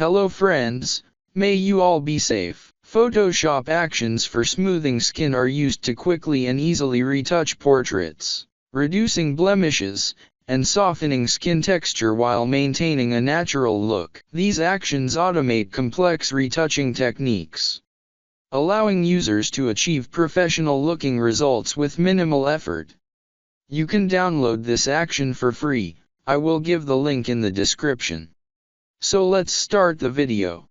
Hello friends, may you all be safe. Photoshop actions for smoothing skin are used to quickly and easily retouch portraits, reducing blemishes, and softening skin texture while maintaining a natural look. These actions automate complex retouching techniques, allowing users to achieve professional-looking results with minimal effort. You can download this action for free. I will give the link in the description. So let's start the video.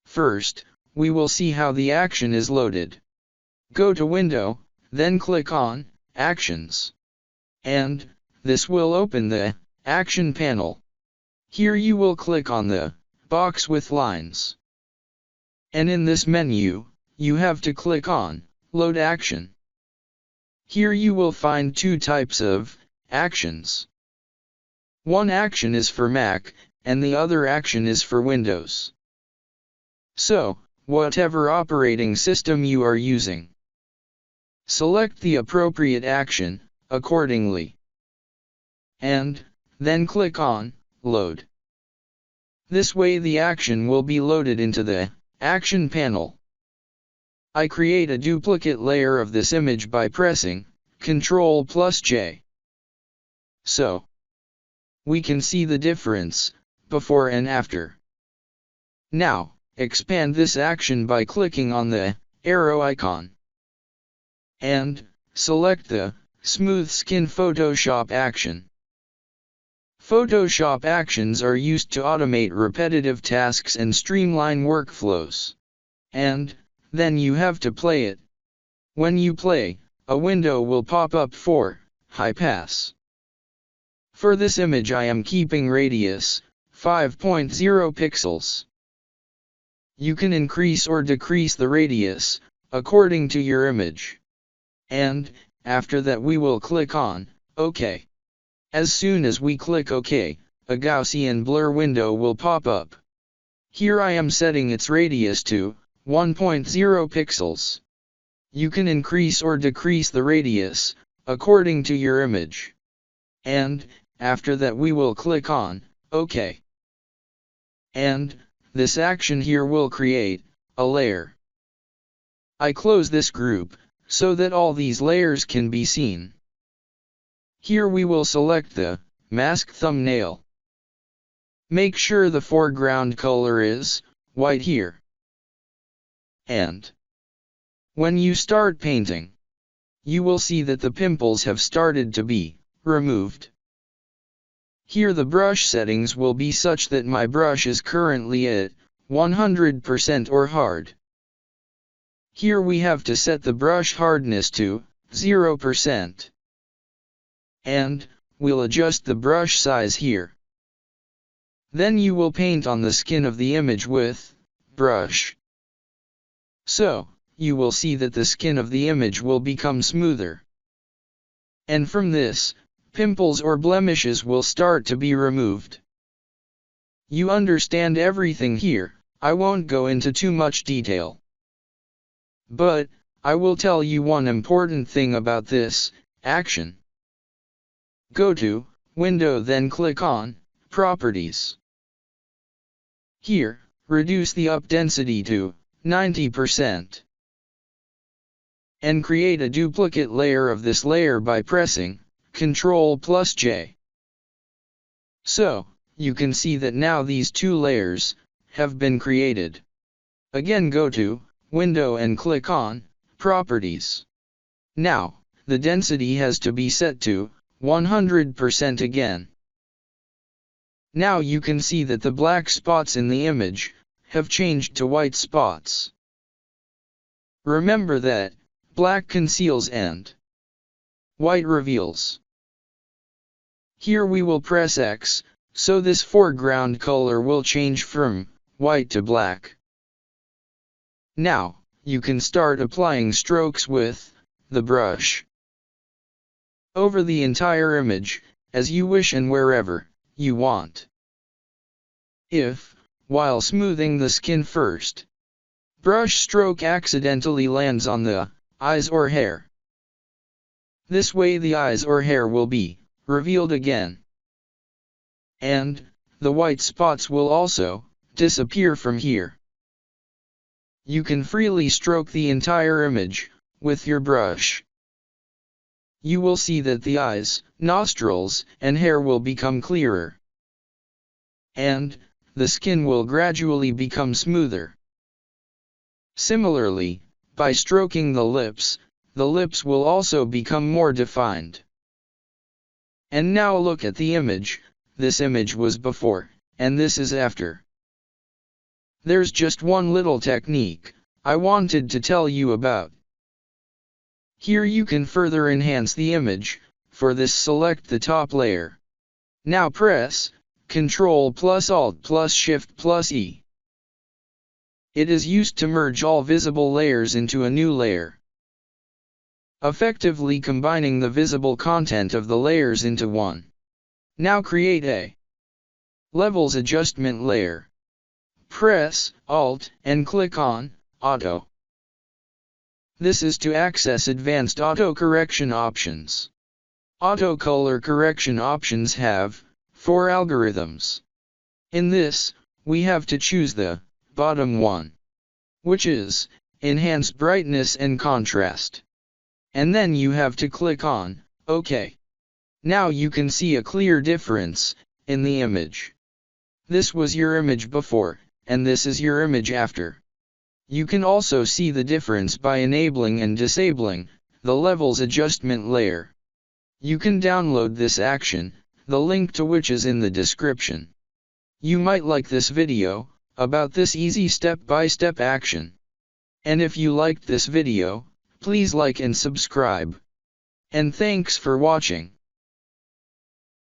First, we will see how the action is loaded. Go to Window, then click on Actions. And this will open the Action panel. Here you will click on the box with lines. And in this menu, you have to click on Load Action. Here you will find two types of actions. One action is for Mac, and the other action is for Windows. So, whatever operating system you are using, select the appropriate action accordingly. And then click on Load. This way the action will be loaded into the Action panel. I create a duplicate layer of this image by pressing Ctrl+J. So, we can see the difference before and after. Now, expand this action by clicking on the arrow icon. And select the Smooth Skin Photoshop action. Photoshop actions are used to automate repetitive tasks and streamline workflows. And then you have to play it. When you play, a window will pop up for high pass. For this image I am keeping radius 5.0 pixels. You can increase or decrease the radius according to your image. And after that we will click on OK. As soon as we click OK, a Gaussian blur window will pop up. Here I am setting its radius to 1.0 pixels. You can increase or decrease the radius according to your image. And after that we will click on OK. And this action here will create a layer. I close this group so that all these layers can be seen. Here we will select the mask thumbnail. Make sure the foreground color is white here. And when you start painting, you will see that the pimples have started to be removed. Here the brush settings will be such that my brush is currently at 100% or hard. Here we have to set the brush hardness to 0%. And we'll adjust the brush size here. Then you will paint on the skin of the image with brush. So, you will see that the skin of the image will become smoother. And from this, pimples or blemishes will start to be removed. You understand everything here. I won't go into too much detail. But, I will tell you one important thing about this action. Go to Window, then click on Properties. Here, reduce the up density to 90%. And create a duplicate layer of this layer by pressing Ctrl+J. So, you can see that now these two layers have been created. Again go to Window and click on Properties. Now, the density has to be set to 100% again. Now you can see that the black spots in the image have changed to white spots. Remember that black conceals and white reveals. Here we will press X, so this foreground color will change from white to black. Now, you can start applying strokes with the brush over the entire image, as you wish and wherever you want. If, while smoothing the skin first, brush stroke accidentally lands on the eyes or hair, This way the eyes or hair will be revealed again. And the white spots will also disappear from here. You can freely stroke the entire image with your brush. You will see that the eyes, nostrils, and hair will become clearer. And the skin will gradually become smoother. Similarly, by stroking the lips will also become more defined. And now look at the image. This image was before, and this is after. There's just one little technique I wanted to tell you about. Here you can further enhance the image. For this, select the top layer. Now press Ctrl plus Alt plus Shift plus E. It is used to merge all visible layers into a new layer, effectively combining the visible content of the layers into one. Now create a Levels Adjustment layer. Press Alt and click on Auto. This is to access advanced auto correction options. Auto color correction options have 4 algorithms. In this, we have to choose the bottom one, which is Enhance Brightness and Contrast. And then you have to click on OK. Now you can see a clear difference in the image. This was your image before, and this is your image after. You can also see the difference by enabling and disabling the Levels Adjustment layer. You can download this action, the link to which is in the description. You might like this video about this easy step-by-step action. And if you liked this video, please like and subscribe. And thanks for watching.